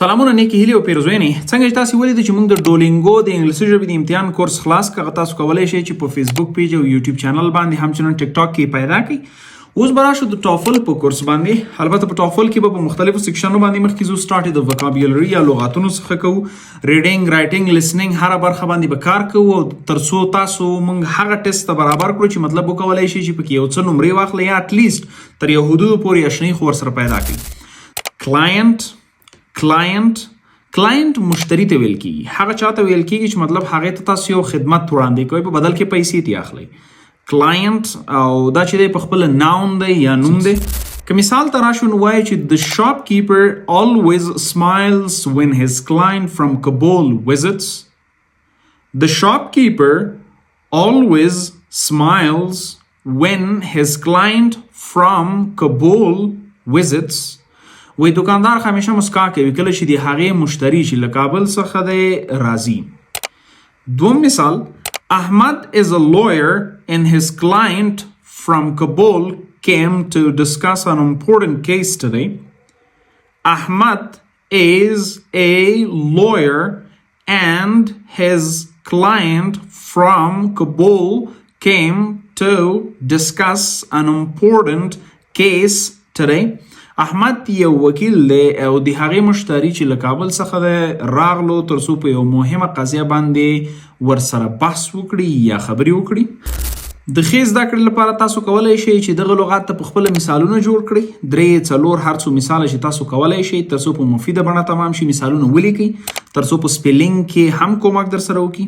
سلامونه نیکی هیلې او پیرزوینې څنګه چې تاسو ولیدئ چې موږ د ډولینګو د انګلیسي ژبې د امتحان کورس خلاص کړه. تاسو کولی شئ چې په فیسبوک پیج او یوټیوب چینل باندې همچنان ټیک ټاک کې پیدا کړئ. اوس به راشو د ټافل په کورس باندې. البته په ټافل کې به په مختلفو سیکشنونو باندې مخکې زو سټارټ د وکابولري یا لغاتونو څخه کوو، ریډینګ، رائټینګ، لسنینګ هر برخه باندې به کار کوو او ترڅو تاسو موږ هغه ټیسټ ته برابر کړو چې مطلب وکولای شي چې پکې یو څه نمرې واخلئ یا اټ لیست تر یو حدودو پورې اشنۍ خو ورسره پیدا کړئ. کلاینټ مشتری ته ویل کیږي، هغه چاته ویل کیږي چې مطلب هغه ته تاسو یو خدمت وړاندې کوئ په بدل کې پیسې تی اخلي. کلاینټ او دا چې په خپل ناون دی یا نوم دی. که مثال ته راشو نو وایي چې the shopkeeper always smiles when his client from Kabul visits. The shopkeeper always smiles when his client from Kabul visits. وی دکاندار همیشه مسکا کوي کله چې د هغې مشتری چې له کابل څخه دی راځي. دوم مثال، Ahmad is a lawyer and his client from Kabul came to discuss an important case today. Ahmad is a lawyer and his client from Kabul came to discuss an important case today. احمد یو وکیل دی او د هغې مشتری چې له کابل څخه دی راغلو ترڅو په یو مهمه قضیه باندې ورسره بحث وکړي یا خبرې وکړي. د ښې زده کړې لپاره تاسو کولی شئ چې دغه لغات ته په خپله مثالونه جوړ کړئ. 3 4 هر څو مثاله چې تاسو کولی شئ ترڅو په مفیده بڼه تمام شي مثالونه ولیکئ ترڅو په سپیلینګ کې هم کومک در سره وکړي.